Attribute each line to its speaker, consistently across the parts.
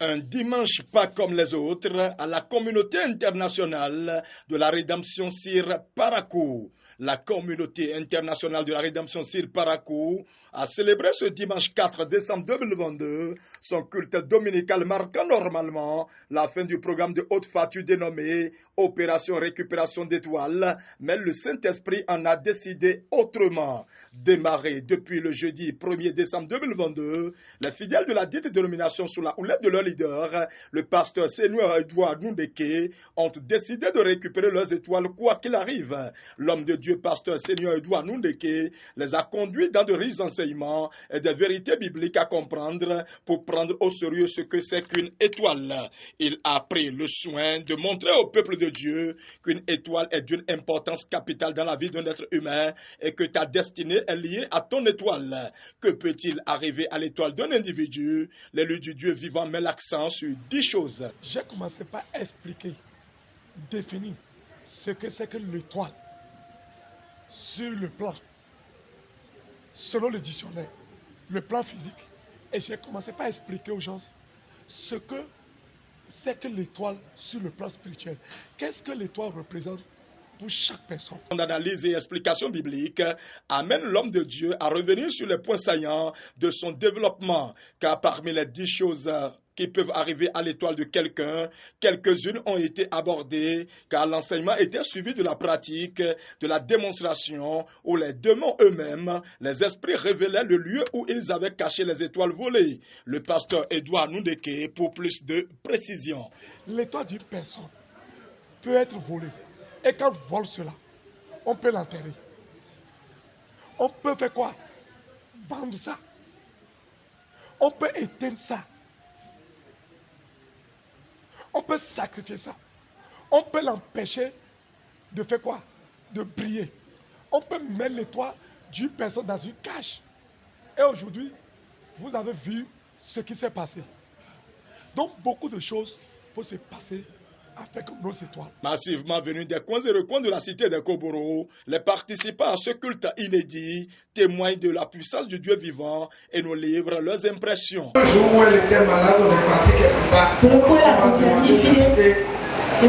Speaker 1: Un dimanche pas comme les autres à la communauté internationale de la rédemption Sir Parakou. La communauté internationale de la rédemption Sir Parakou a célébré ce dimanche 4 décembre 2022 son culte dominical marquant normalement la fin du programme de haute facture dénommé Opération Récupération d'étoiles, mais le Saint-Esprit en a décidé autrement. Démarré depuis le jeudi 1er décembre 2022, les fidèles de la dite dénomination sous la houlette de leur leader, le pasteur Seigneur Edouard Nundeke, ont décidé de récupérer leurs étoiles quoi qu'il arrive. L'homme de Dieu, pasteur Seigneur Edouard Nundeke, les a conduits dans de riches enseignements et des vérités bibliques à comprendre pour prendre au sérieux ce que c'est qu'une étoile. Il a pris le soin de montrer au peuple de Dieu qu'une étoile est d'une importance capitale dans la vie d'un être humain et que ta destinée est liée à ton étoile. Que peut-il arriver à l'étoile d'un individu? L'élu du Dieu vivant met l'accent sur 10 choses.
Speaker 2: J'ai commencé par expliquer, définir ce que c'est que l'étoile sur le plan, selon le dictionnaire, le plan physique. Et j'ai commencé par expliquer aux gens ce que c'est que l'étoile sur le plan spirituel. Qu'est-ce que l'étoile représente pour chaque personne.
Speaker 1: Son analyse et explication biblique amène l'homme de Dieu à revenir sur les points saillants de son développement, car parmi les 10 choses qui peuvent arriver à l'étoile de quelqu'un, quelques-unes ont été abordées, car l'enseignement était suivi de la pratique, de la démonstration, où les démons eux-mêmes, les esprits révélaient le lieu où ils avaient caché les étoiles volées. Le pasteur Edouard Nundeke pour plus de précision.
Speaker 2: L'étoile d'une personne peut être volée. Et quand on vole cela, on peut l'enterrer. On peut faire quoi? Vendre ça. On peut éteindre ça. On peut sacrifier ça. On peut l'empêcher de faire quoi? De briller. On peut mettre l'étoile d'une personne dans une cage. Et aujourd'hui, vous avez vu ce qui s'est passé. Donc beaucoup de choses peuvent se passer avec nos étoiles.
Speaker 1: Massivement venus des coins et recoins de la cité de Koboro, les participants à ce culte inédit témoignent de la puissance du Dieu vivant et nous livrent leurs impressions.
Speaker 3: Un jour où elle était malade, on est parti quelque part. On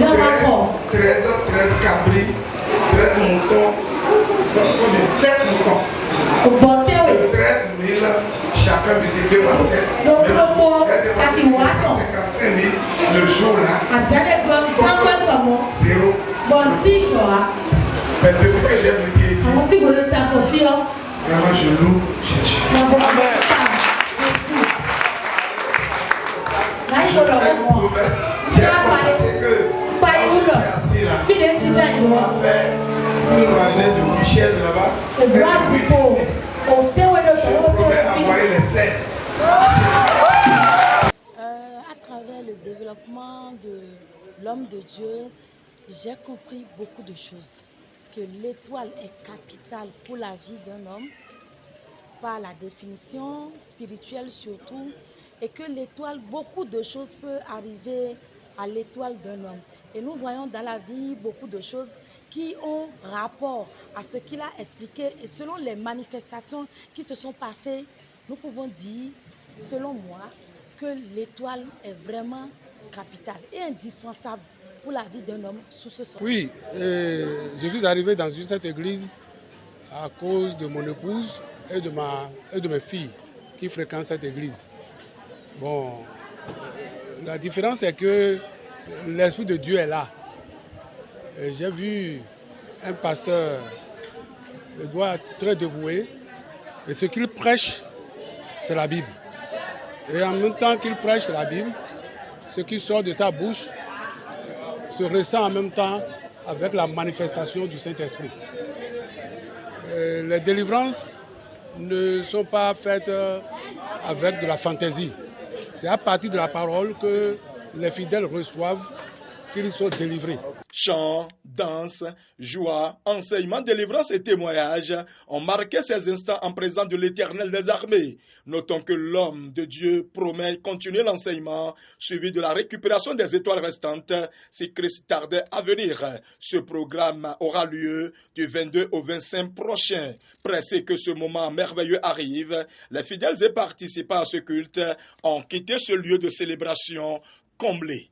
Speaker 3: a 13 cabris, 13 moutons, 7 moutons. 13 000, chacun multiplié par 7. Donc, 55 000 le jour là. Zéro. Mais depuis que j'ai mis pied ici, vraiment je loue Jésus. Je fais une promesse. J'ai constaté que quand je suis assis là, on va faire une rangée de guichets là-bas. Et depuis ici, je promets envoyer les 16.
Speaker 4: À travers le développement de l'homme de Dieu, j'ai compris beaucoup de choses. Que l'étoile est capitale pour la vie d'un homme, par la définition spirituelle surtout, et que l'étoile, beaucoup de choses peuvent arriver à l'étoile d'un homme. Et nous voyons dans la vie beaucoup de choses qui ont rapport à ce qu'il a expliqué et selon les manifestations qui se sont passées, nous pouvons dire, selon moi, que l'étoile est vraiment capitale et indispensable pour la vie d'un homme sous ce sol.
Speaker 5: Oui, je suis arrivé dans cette église à cause de mon épouse et de mes filles qui fréquentent cette église. Bon, la différence est que l'Esprit de Dieu est là. J'ai vu un pasteur, il doit être très dévoué, et ce qu'il prêche, c'est la Bible. Et en même temps qu'il prêche la Bible, ce qui sort de sa bouche se ressent en même temps avec la manifestation du Saint-Esprit. Les délivrances ne sont pas faites avec de la fantaisie. C'est à partir de la parole que les fidèles reçoivent qu'ils soient délivrés.
Speaker 1: Chants, danse, joie, enseignement, délivrance et témoignages ont marqué ces instants en présence de l'Éternel des armées. Notons que l'homme de Dieu promet continuer l'enseignement suivi de la récupération des étoiles restantes si Christ tardait à venir. Ce programme aura lieu du 22 au 25 prochain. Pressé que ce moment merveilleux arrive, les fidèles et participants à ce culte ont quitté ce lieu de célébration comblé.